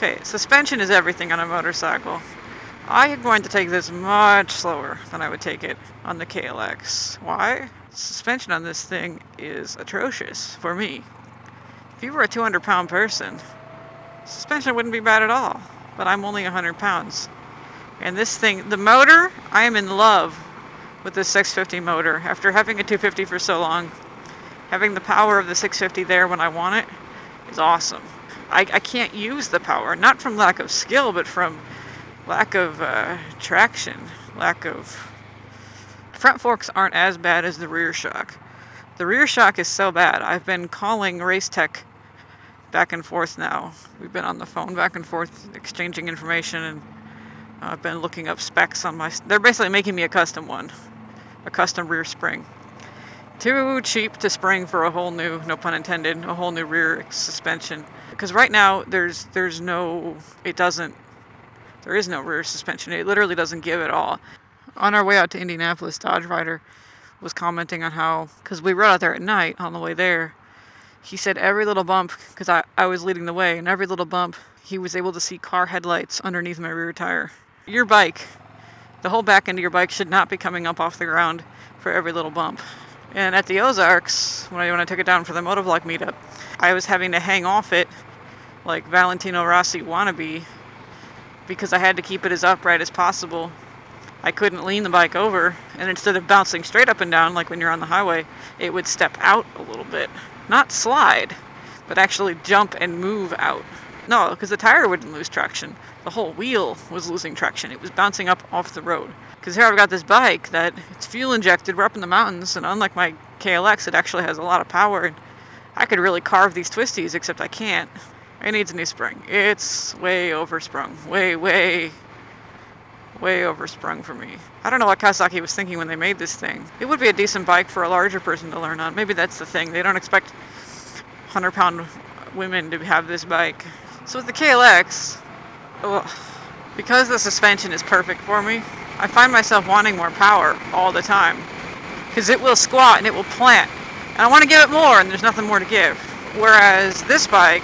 Okay, suspension is everything on a motorcycle. I am going to take this much slower than I would take it on the KLX. Why? Suspension on this thing is atrocious for me. If you were a 200-pound person, suspension wouldn't be bad at all. But I'm only 100 pounds. And this thing, the motor, I am in love with this 650 motor. After having a 250 for so long, having the power of the 650 there when I want it is awesome. I can't use the power, not from lack of skill, but from lack of traction, lack of... Front forks aren't as bad as the rear shock. The rear shock is so bad. I've been calling Race Tech back and forth now. We've been on the phone back and forth exchanging information, and I've been looking up specs on my... They're basically making me a custom one. A custom rear spring. Too cheap to spring for a whole new, no pun intended, a whole new rear suspension. Because right now, there is no rear suspension. It literally doesn't give at all. On our way out to Indianapolis, Dodge Rider was commenting on how, because we rode out there at night on the way there, he said every little bump, because I was leading the way, and every little bump, he was able to see car headlights underneath my rear tire. Your bike, the whole back end of your bike should not be coming up off the ground for every little bump. And at the Ozarks, when I took it down for the motovlog meetup, I was having to hang off it like Valentino Rossi wannabe because I had to keep it as upright as possible. I couldn't lean the bike over, and instead of bouncing straight up and down like when you're on the highway, it would step out a little bit. Not slide, but actually jump and move out. No, because the tire wouldn't lose traction. The whole wheel was losing traction. It was bouncing up off the road. Because here I've got this bike that it's fuel injected. We're up in the mountains, and unlike my KLX, it actually has a lot of power. And I could really carve these twisties, except I can't. It needs a new spring. It's way oversprung. Way oversprung for me. I don't know what Kawasaki was thinking when they made this thing. It would be a decent bike for a larger person to learn on. Maybe that's the thing. They don't expect 100-pound women to have this bike. So with the KLX, because the suspension is perfect for me, I find myself wanting more power all the time. Because it will squat and it will plant. And I want to give it more, and there's nothing more to give. Whereas this bike,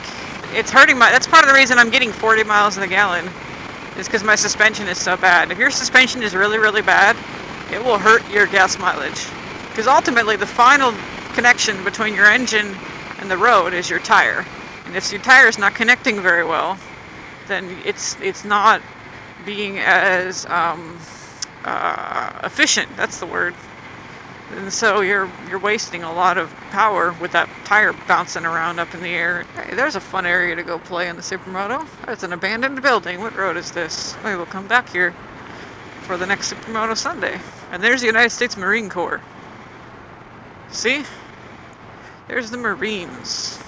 it's hurting that's part of the reason I'm getting 40 miles in the gallon, is because my suspension is so bad. If your suspension is really, really bad, it will hurt your gas mileage. Because ultimately, the final connection between your engine and the road is your tire. And if your tire is not connecting very well, then it's not being as efficient. That's the word. And so you're wasting a lot of power with that tire bouncing around up in the air. Hey, there's a fun area to go play in the Supermoto. It's an abandoned building. What road is this? Maybe we'll come back here for the next Supermoto Sunday. And there's the United States Marine Corps. See? There's the Marines.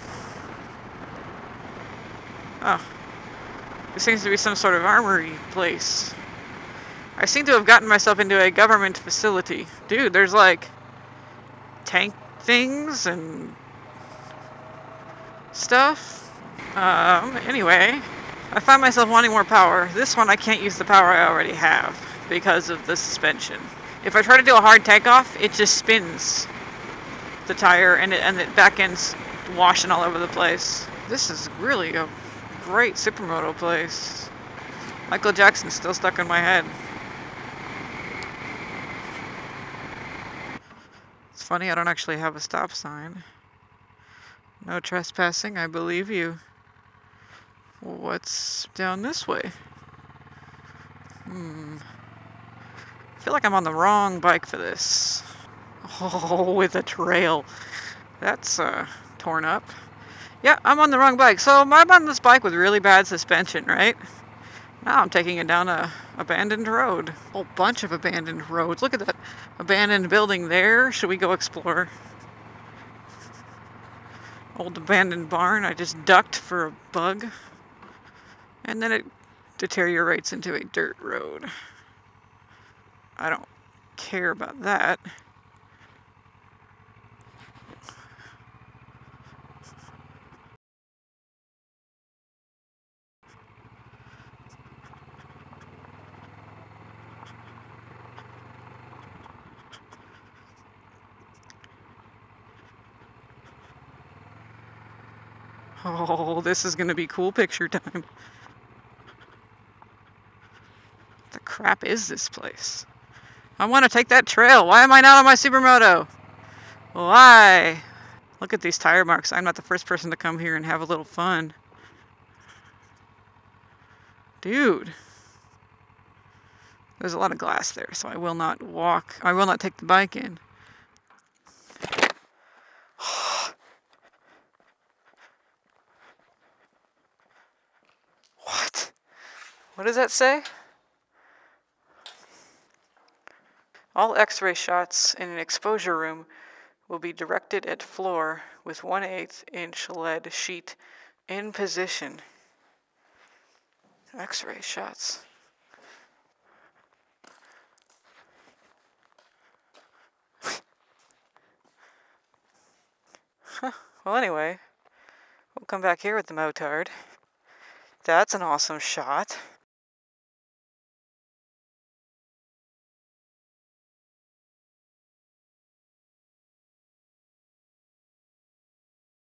Oh. This seems to be some sort of armory place. I seem to have gotten myself into a government facility. Dude, there's like tank things and stuff. Anyway, I find myself wanting more power. This one I can't use the power I already have because of the suspension. If I try to do a hard takeoff, it just spins the tire and the back end's washing all over the place. This is really a great Supermoto place. Michael Jackson's still stuck in my head. It's funny, I don't actually have a stop sign. No trespassing, I believe you. What's down this way? I feel like I'm on the wrong bike for this. Oh, with a trail. That's torn up. Yeah, I'm on the wrong bike. So I'm on this bike with really bad suspension, right? Now I'm taking it down a abandoned road. A whole bunch of abandoned roads. Look at that abandoned building there. Should we go explore? Old abandoned barn. I just ducked for a bug. And then it deteriorates into a dirt road. I don't care about that. Oh, this is going to be cool picture time. crap is this place? I want to take that trail. Why am I not on my supermoto? Why? Look at these tire marks. I'm not the first person to come here and have a little fun. Dude. There's a lot of glass there, so I will not take the bike in. What? What does that say? All X-ray shots in an exposure room will be directed at floor with 1/8 inch lead sheet in position. X-ray shots. Huh. Well, anyway, we'll come back here with the motard. That's an awesome shot.